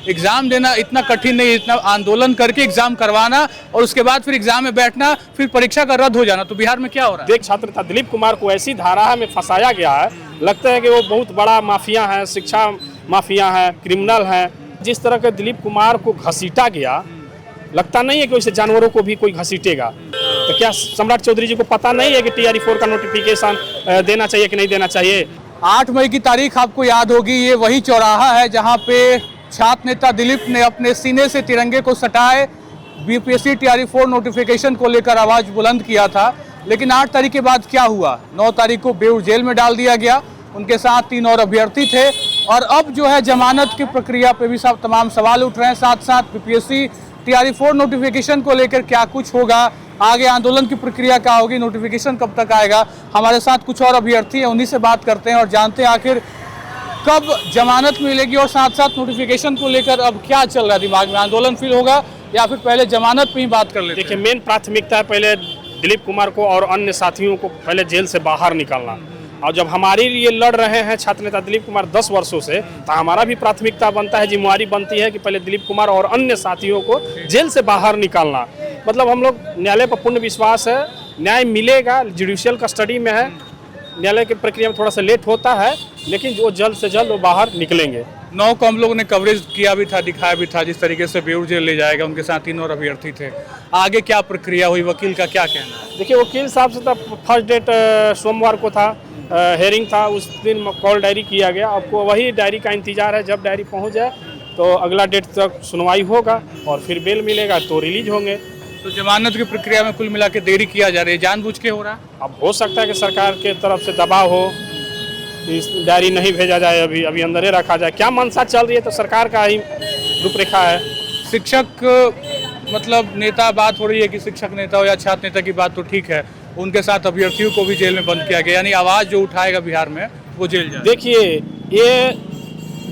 Exam देना इतना कठिन नहीं, इतना आंदोलन करके एग्जाम करवाना और उसके बाद फिर एग्जाम में बैठना, फिर परीक्षा का रद्द हो जाना। तो बिहार में क्या हो रहा है? देख, छात्र था दिलीप कुमार को ऐसी धारा में फंसाया गया है, लगता है कि वो बहुत बड़ा माफिया है, शिक्षा माफिया है, क्रिमिनल है। जिस तरह के दिलीप कुमार को घसीटा गया, लगता नहीं है कि वैसे जानवरों को भी कोई घसीटेगा। तो क्या सम्राट चौधरी जी को पता नहीं है कि TRE-4 का नोटिफिकेशन देना चाहिए कि नहीं देना चाहिए? 8 मई की तारीख आपको याद होगी, ये वही चौराहा है जहां पे छात्र नेता दिलीप ने अपने सीने से तिरंगे को सटाए BPSC TRE-4 नोटिफिकेशन को लेकर आवाज बुलंद किया था। लेकिन 8 तारीख के बाद क्या हुआ? 9 तारीख को बेऊर जेल में डाल दिया गया, उनके साथ 3 और अभ्यर्थी थे। और अब जो है जमानत की प्रक्रिया पे भी सब तमाम सवाल उठ रहे हैं। साथ साथ BPSC TRE-4 नोटिफिकेशन को लेकर क्या कुछ होगा, आगे आंदोलन की प्रक्रिया क्या होगी, नोटिफिकेशन कब तक आएगा। हमारे साथ कुछ और अभ्यर्थी हैं, उन्हीं से बात करते हैं और जानते हैं आखिर कब जमानत मिलेगी और साथ साथ नोटिफिकेशन को लेकर अब क्या चल रहा है दिमाग में, आंदोलन फिर होगा या फिर पहले जमानत पे ही बात कर लेते हैं। देखिए, मेन प्राथमिकता है पहले दिलीप कुमार को और अन्य साथियों को पहले जेल से बाहर निकालना। और जब हमारे लिए लड़ रहे हैं छात्र नेता दिलीप कुमार 10 वर्षों से, तो हमारा भी प्राथमिकता बनता है, जिम्मेवारी बनती है कि पहले दिलीप कुमार और अन्य साथियों को जेल से बाहर निकालना। मतलब हम लोग न्यायालय पर पूर्ण विश्वास है, न्याय मिलेगा, जुडिशियल कस्टडी में है, न्यायालय की प्रक्रिया में थोड़ा सा लेट होता है, लेकिन वो जल्द से जल्द वो बाहर निकलेंगे। 9 को हम लोगों ने कवरेज किया भी था, दिखाया भी था, जिस तरीके से बेऊर जेल ले जाएगा, उनके साथ 3 और अभ्यर्थी थे। आगे क्या प्रक्रिया हुई, वकील का क्या कहना है? देखिए, वकील साहब से तो फर्स्ट डेट सोमवार को था, हेयरिंग था, उस दिन कॉल डायरी किया गया। आपको वही डायरी का इंतजार है, जब डायरी पहुंच जाए तो अगला डेट तक सुनवाई होगा और फिर बेल मिलेगा तो रिलीज होंगे। तो जमानत की प्रक्रिया में कुल मिला के देरी किया जा रही है, जानबूझ के हो रहा है? अब हो सकता है कि सरकार के तरफ से दबाव हो, इस डायरी नहीं भेजा जाए, अभी अंदर ही रखा जाए। क्या मंशा चल रही है तो सरकार का ही रूपरेखा है। शिक्षक मतलब नेता बात हो रही है कि शिक्षक नेता हो या छात्र नेता की बात तो ठीक है, उनके साथ अभ्यर्थियों को भी जेल में बंद किया गया, यानी आवाज जो उठाएगा बिहार में वो जेल जाए। देखिए, ये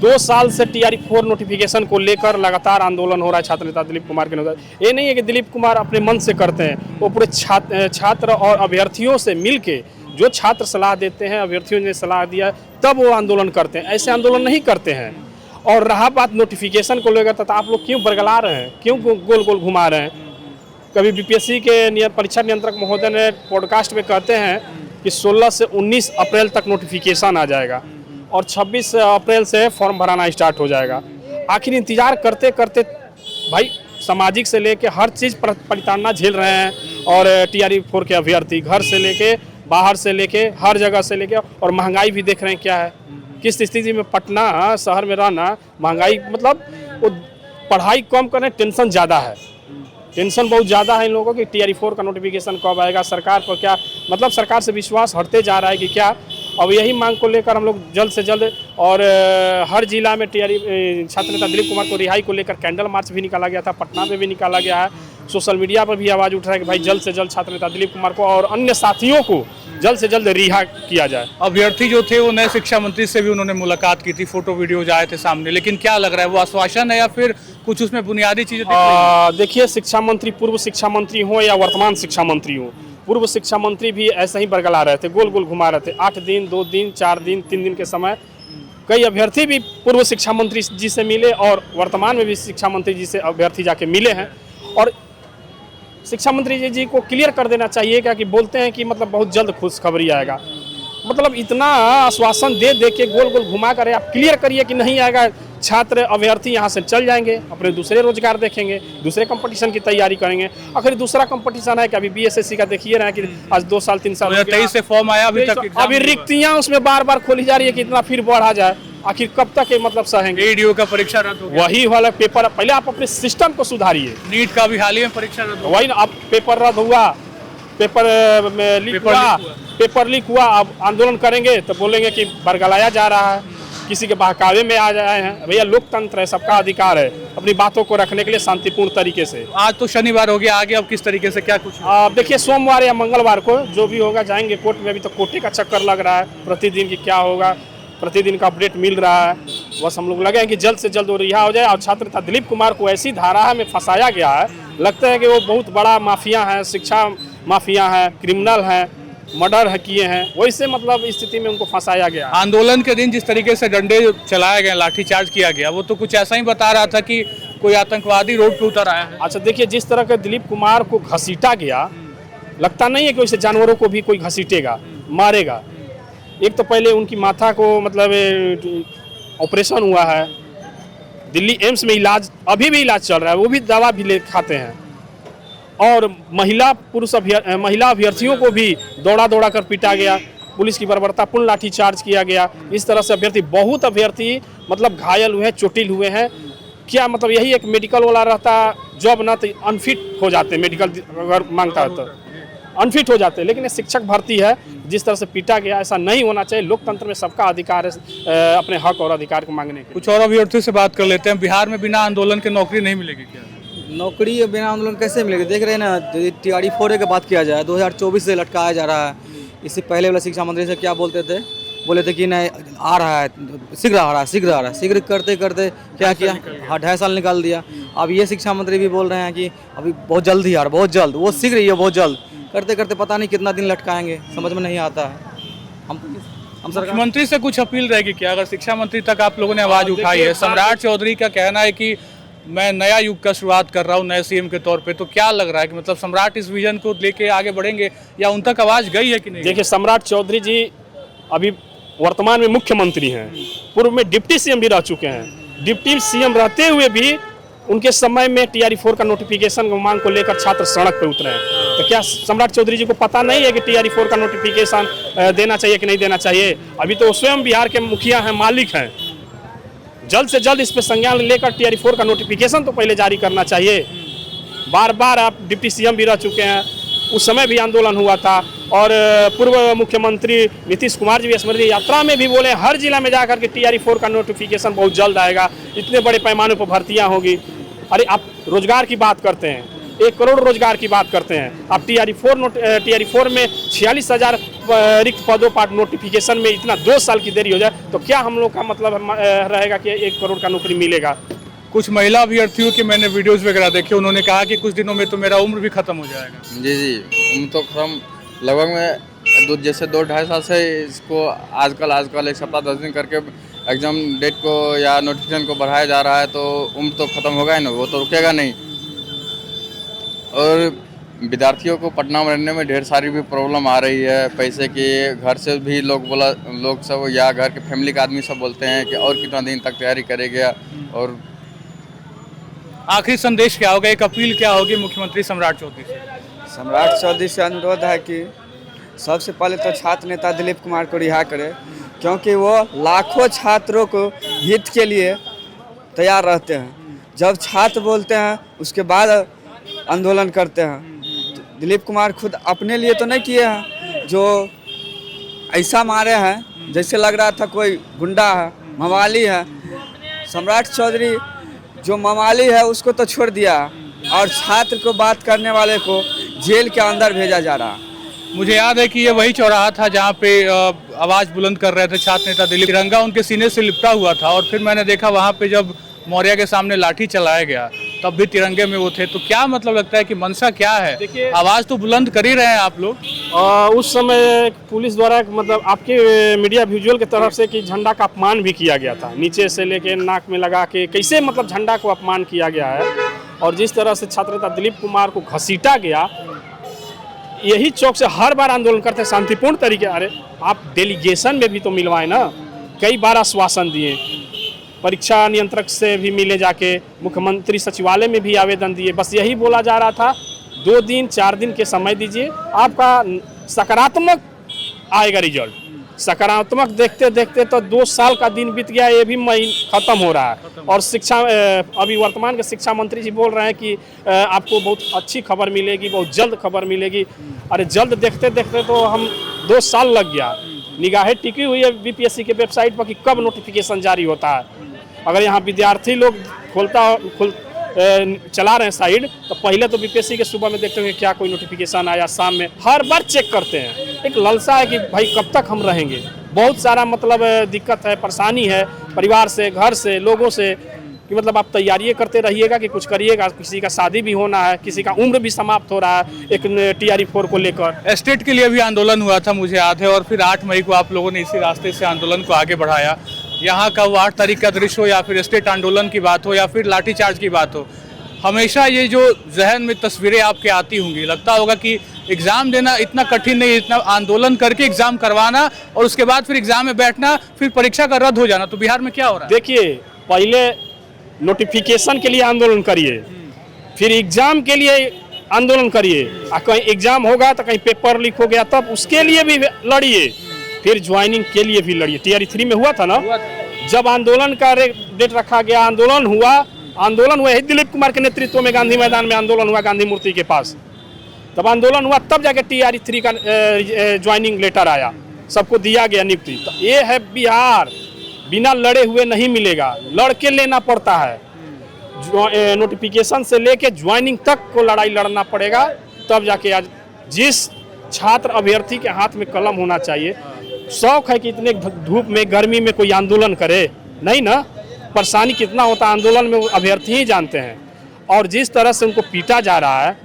2 साल से TRE-4 नोटिफिकेशन को लेकर लगातार आंदोलन हो रहा है छात्र नेता दिलीप कुमार के नेतृत्व। ये नहीं है कि दिलीप कुमार अपने मन से करते हैं, वो पूरे छात्र और अभ्यर्थियों से मिलके, जो छात्र सलाह देते हैं, अभ्यर्थियों ने सलाह दिया, तब वो आंदोलन करते हैं। ऐसे आंदोलन नहीं करते हैं। और रहा बात नोटिफिकेशन को लेकर, तो आप लोग क्यों बरगला रहे हैं, क्यों गोल गोल घुमा रहे हैं? कभी BPSC के परीक्षा नियंत्रक महोदय ने पॉडकास्ट में कहते हैं कि 16 से 19 अप्रैल तक नोटिफिकेशन आ जाएगा और 26 अप्रैल से फॉर्म भराना स्टार्ट हो जाएगा। आखिर इंतजार करते करते भाई सामाजिक से लेके हर चीज़ परिताड़ना झेल रहे हैं। और TRE-4 के अभ्यर्थी घर से लेके, बाहर से लेके, हर जगह से लेके, और महंगाई भी देख रहे हैं क्या है, किस स्थिति में पटना शहर में रहना, महंगाई, मतलब वो पढ़ाई कम करें, टेंशन ज़्यादा है, टेंशन बहुत ज़्यादा है इन लोगों की। TRE-4 का नोटिफिकेशन कब आएगा, सरकार पर क्या, मतलब सरकार से विश्वास हटते जा रहा है कि क्या। अब यही मांग को लेकर हम लोग जल्द से जल्द, और हर जिला में छात्र नेता दिलीप कुमार को रिहाई को लेकर कैंडल मार्च भी निकाला गया था, पटना में भी निकाला गया है। सोशल मीडिया पर भी आवाज़ उठ रहा है कि भाई जल्द से जल्द छात्र नेता दिलीप कुमार को और अन्य साथियों को जल्द से जल्द रिहा किया जाए। अभ्यर्थी जो थे वो नए शिक्षा मंत्री से भी उन्होंने मुलाकात की थी, फोटो वीडियो आए थे सामने, लेकिन क्या लग रहा है, वो आश्वासन है या फिर कुछ उसमें बुनियादी चीजें? देखिए, शिक्षा मंत्री, पूर्व शिक्षा मंत्री हो या वर्तमान शिक्षा मंत्री हो, पूर्व शिक्षा मंत्री भी ऐसे ही बरगला रहे थे, गोल गोल घुमा रहे थे। 8 दिन, 2 दिन, 4 दिन, 3 दिन के समय कई अभ्यर्थी भी पूर्व शिक्षा मंत्री जी से मिले और वर्तमान में भी शिक्षा मंत्री जी से अभ्यर्थी जाके मिले हैं। और शिक्षा मंत्री जी को क्लियर कर देना चाहिए क्या, कि बोलते हैं कि मतलब बहुत जल्द खुशखबरी आएगा, मतलब इतना आश्वासन दे दे के गोल गोल घुमा कर आप क्लियर करिए कि नहीं आएगा। छात्र अभ्यर्थी यहाँ से चल जाएंगे, अपने दूसरे रोजगार देखेंगे, दूसरे कंपटीशन की तैयारी करेंगे। आखिर दूसरा कंपटीशन है कि अभी BSSC का देखिए रहे कि आज 2 साल 3 साल 2023 से फॉर्म आया, अभी तक अभी रिक्तियाँ उसमें बार बार खोली जा रही है कि इतना फिर बढ़ा जाए। आखिर कब तक ये मतलब सहेंगे? ADO का परीक्षा रद्द हो गया, वही वाला पेपर, पहले आप अपने सिस्टम को सुधारिए। नीट का भी हाल ही में परीक्षा रद्द हो गया, वही ना, अब पेपर रद्द हुआ, पेपर लीक हुआ, अब आंदोलन करेंगे तो बोलेंगे कि बरगलाया जा रहा है, किसी के बहकावे में आ जाए हैं। भैया, लोकतंत्र है, सबका अधिकार है अपनी बातों को रखने के लिए शांतिपूर्ण तरीके से। आज तो शनिवार हो गया, आगे अब किस तरीके से क्या कुछ? देखिए, सोमवार या मंगलवार को जो भी होगा जाएंगे कोर्ट में। अभी तो कोर्टे का चक्कर लग रहा है, प्रतिदिन की क्या होगा, प्रतिदिन का अपडेट मिल रहा है। बस हम लोग लगे हैं कि जल्द से जल्द वो रिहा हो जाए। और छात्र नेता दिलीप कुमार को ऐसी धारा में फंसाया गया है, लगता है कि वो बहुत बड़ा माफिया है, शिक्षा माफिया है, क्रिमिनल है, मर्डर किए हैं, वैसे मतलब स्थिति में उनको फंसाया गया। आंदोलन के दिन जिस तरीके से डंडे चलाए गए, लाठीचार्ज किया गया, वो तो कुछ ऐसा ही बता रहा था कि कोई आतंकवादी रोड पे उतर आया है। अच्छा देखिए, जिस तरह के दिलीप कुमार को घसीटा गया, लगता नहीं है कि वैसे जानवरों को भी कोई घसीटेगा, मारेगा। एक तो पहले उनकी माथा को मतलब ऑपरेशन हुआ है, दिल्ली एम्स में इलाज, अभी भी इलाज चल रहा है, वो भी दवा भी ले खाते हैं। और महिला अभ्यर्थियों को भी दौड़ा दौड़ा कर पीटा गया, पुलिस की बर्बरतापूर्ण लाठीचार्ज किया गया। इस तरह से बहुत अभ्यर्थी मतलब घायल हुए हैं, चोटिल हुए हैं। क्या मतलब यही एक मेडिकल वाला रहता, जॉब ना तो अनफिट हो जाते, मेडिकल अगर मांगता है तो अनफिट हो जाते हैं। लेकिन ये शिक्षक भर्ती है, जिस तरह से पीटा गया, ऐसा नहीं होना चाहिए। लोकतंत्र में सबका अधिकार है अपने हक और अधिकार को मांगने के। कुछ और अभ्यर्थियों से बात कर लेते हैं। बिहार में बिना आंदोलन के नौकरी नहीं मिलेगी क्या? नौकरी बिना आंदोलन कैसे मिलेगी? देख रहे हैं ना, टीआरई 4 की बात किया जाए, 2024 से लटकाया जा रहा है। इससे पहले वाला शिक्षा मंत्री से क्या बोलते थे? बोले थे कि नहीं आ रहा है, शीघ्र आ रहा है, शीघ्र आ रहा है। शीघ्र करते करते क्या किया? हाँ, 2.5 साल निकाल दिया। अब ये शिक्षा मंत्री भी बोल रहे हैं कि अभी बहुत जल्द ही आ रहा, बहुत जल्द, वो शीघ्र ही है, बहुत जल्द। करते करते पता नहीं कितना दिन लटकाएंगे, समझ में नहीं आता है। हम सरकार मुख्यमंत्री से कुछ अपील रहेगी क्या? अगर शिक्षा मंत्री तक आप लोगों ने आवाज उठाई है, सम्राट चौधरी का कहना है कि मैं नया युग का शुरुआत कर रहा हूँ नए सीएम के तौर पे, तो क्या लग रहा है कि मतलब सम्राट इस विजन को लेके आगे बढ़ेंगे या उन तक आवाज गई है कि नहीं? देखिए, सम्राट चौधरी जी अभी वर्तमान में मुख्यमंत्री हैं, पूर्व में डिप्टी सीएम भी रह चुके हैं। डिप्टी सीएम रहते हुए भी उनके समय में टीआरई 4 का नोटिफिकेशन मांग को लेकर छात्र सड़क पर उतरे हैं। तो क्या सम्राट चौधरी जी को पता नहीं है कि टीआरई 4 का नोटिफिकेशन देना चाहिए कि नहीं देना चाहिए? अभी तो स्वयं बिहार के मुखिया हैं, मालिक हैं। जल्द से जल्द इस पर संज्ञान लेकर टीआरई 4 का नोटिफिकेशन तो पहले जारी करना चाहिए। बार बार आप डिप्टी सीएम भी रह चुके हैं, उस समय भी आंदोलन हुआ था। और पूर्व मुख्यमंत्री नीतीश कुमार जी भी स्मृति यात्रा में भी बोले हर जिला में जाकर के टीआरई 4 का नोटिफिकेशन बहुत जल्द आएगा, इतने बड़े पैमाने पर भर्तियां होगी। अरे आप रोजगार की बात करते हैं, 1 करोड़ रोजगार की बात करते हैं, आप टीआरई 4 में 46,000 रिक्त पदों पर नोटिफिकेशन में इतना 2 साल की देरी हो जाए, तो क्या हम लोग का मतलब रहेगा कि 1 करोड़ का नौकरी मिलेगा? कुछ महिला अभ्यर्थियों के मैंने वीडियोस वगैरह देखे, उन्होंने कहा कि कुछ दिनों में तो मेरा उम्र भी खत्म हो जाएगा। जी, उम्र तो खत्म लगभग में जैसे 2-2.5 साल से इसको आजकल 1 सप्ताह 10 दिन करके एग्ज़ाम डेट को या नोटिफिकेशन को बढ़ाया जा रहा है, तो उम्र तो ख़त्म होगा ही ना, वो तो रुकेगा नहीं। और विद्यार्थियों को पटना में रहने में ढेर सारी भी प्रॉब्लम आ रही है, पैसे की। घर से भी लोग सब या घर के फैमिली के आदमी सब बोलते हैं कि और कितना दिन तक तैयारी करेगा। और आखिरी संदेश क्या होगा, एक अपील क्या होगी मुख्यमंत्री सम्राट चौधरी से? सम्राट चौधरी से अनुरोध है कि सबसे पहले तो छात्र नेता दिलीप कुमार को रिहा करें, क्योंकि वो लाखों छात्रों को हित के लिए तैयार रहते हैं। जब छात्र बोलते हैं उसके बाद आंदोलन करते हैं। तो दिलीप कुमार खुद अपने लिए तो नहीं किए हैं, जो ऐसा मारे हैं जैसे लग रहा था कोई गुंडा है, मवाली है। सम्राट चौधरी जो मवाली है उसको तो छोड़ दिया, और छात्र को बात करने वाले को जेल के अंदर भेजा जा रहा। मुझे याद है कि ये वही चौराहा था जहाँ पे आवाज़ बुलंद कर रहे थे छात्र नेता दिलीप। तिरंगा उनके सीने से लिपटा हुआ था, और फिर मैंने देखा वहाँ पे जब मौर्य के सामने लाठी चलाया गया तब भी तिरंगे में वो थे। तो क्या मतलब लगता है कि मंशा क्या है? देखिए, आवाज़ तो बुलंद कर ही रहे हैं आप लोग। उस समय पुलिस द्वारा मतलब आपके मीडिया विजुअल की तरफ से कि झंडा का अपमान भी किया गया था, नीचे से लेके नाक में लगा के कैसे मतलब झंडा को अपमान किया गया है। और जिस तरह से छात्र नेता दिलीप कुमार को घसीटा गया, यही चौक से हर बार आंदोलन करते हैं शांतिपूर्ण तरीके। अरे आप डेलीगेशन में भी तो मिलवाए ना, कई बार आश्वासन दिए, परीक्षा नियंत्रक से भी मिले जाके, मुख्यमंत्री सचिवालय में भी आवेदन दिए। बस यही बोला जा रहा था 2 दिन 4 दिन के समय दीजिए, आपका सकारात्मक आएगा रिजल्ट। सकारात्मक देखते देखते तो 2 साल का दिन बीत गया, ये भी खत्म हो रहा है। और शिक्षा अभी वर्तमान के शिक्षा मंत्री जी बोल रहे हैं कि आपको बहुत अच्छी खबर मिलेगी, बहुत जल्द खबर मिलेगी। अरे जल्द देखते देखते तो हम 2 साल लग गया। निगाहें टिकी हुई है बीपीएससी के वेबसाइट पर कि कब नोटिफिकेशन जारी होता है। अगर यहाँ विद्यार्थी लोग चला रहे हैं साइड, तो पहले तो बीपीएससी के सुबह में देखते हैं क्या कोई नोटिफिकेशन आया, शाम में हर बार चेक करते हैं। एक लालसा है कि भाई कब तक हम रहेंगे। बहुत सारा मतलब दिक्कत है, परेशानी है, परिवार से, घर से, लोगों से। कि मतलब आप तैयारी करते रहिएगा कि कुछ करिएगा, किसी का शादी भी होना है, किसी का उम्र भी समाप्त हो रहा है एक TRE4 को लेकर। एस्टेट के लिए भी आंदोलन हुआ था मुझे याद है, और फिर 8 मई को आप लोगों ने इसी रास्ते से आंदोलन को आगे बढ़ाया। यहाँ का वो 8 तारीख का दृश्य हो या फिर एस्टेट आंदोलन की बात हो या फिर लाठीचार्ज की बात हो, हमेशा ये जो जहन में तस्वीरें आपके आती होंगी, लगता होगा कि एग्ज़ाम देना इतना कठिन नहीं, इतना आंदोलन करके एग्ज़ाम करवाना और उसके बाद फिर एग्ज़ाम में बैठना, फिर परीक्षा का रद्द हो जाना। तो बिहार में क्या हो रहा है? देखिए, पहले नोटिफिकेशन के लिए आंदोलन करिए, फिर एग्जाम के लिए आंदोलन करिए, और कहीं एग्जाम होगा तो कहीं पेपर लीक हो गया तब उसके लिए भी लड़िए, फिर ज्वाइनिंग के लिए भी लड़िए। TRE3 में हुआ था ना, जब आंदोलन का डेट रखा गया, आंदोलन हुआ दिलीप कुमार के नेतृत्व में गांधी मैदान में आंदोलन हुआ, गांधी मूर्ति के पास, तब आंदोलन हुआ, तब जाके TRE3 का ज्वाइनिंग लेटर आया, सबको दिया गया नियुक्ति। तो ये है बिहार, बिना लड़े हुए नहीं मिलेगा, लड़के लेना पड़ता है। नोटिफिकेशन से लेके ज्वाइनिंग तक को लड़ाई लड़ना पड़ेगा, तब जाके आज जिस छात्र अभ्यर्थी के हाथ में कलम होना चाहिए। शौक है कि इतने धूप में गर्मी में कोई आंदोलन करे, नहीं ना, परेशानी कितना होता है आंदोलन में वो अभ्यर्थी ही जानते हैं। और जिस तरह से उनको पीटा जा रहा है,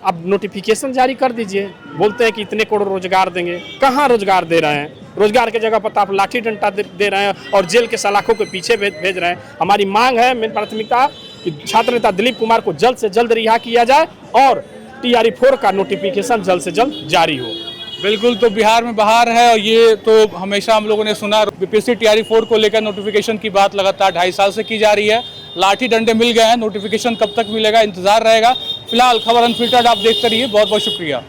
अब नोटिफिकेशन जारी कर दीजिए, बोलते हैं कि इतने करोड़ रोजगार देंगे, कहाँ रोजगार दे रहे हैं? रोजगार के जगह पर आप लाठी डंडा दे रहे हैं और जेल के सलाखों के पीछे भेज रहे हैं। हमारी मांग है, मेन प्राथमिकता कि छात्र नेता दिलीप कुमार को जल्द से जल्द रिहा किया जाए और TRE4 का नोटिफिकेशन जल्द से जल्द जारी हो। बिल्कुल, तो बिहार में बहार है, और ये तो हमेशा हम लोगों ने सुना। BPSC TRE4 को लेकर नोटिफिकेशन की बात लगातार 2.5 साल से की जा रही है। लाठी डंडे मिल गए हैं, नोटिफिकेशन कब तक मिलेगा इंतजार रहेगा। फिलहाल खबर अनफिल्टर्ड आप देखते रहिए, बहुत बहुत शुक्रिया।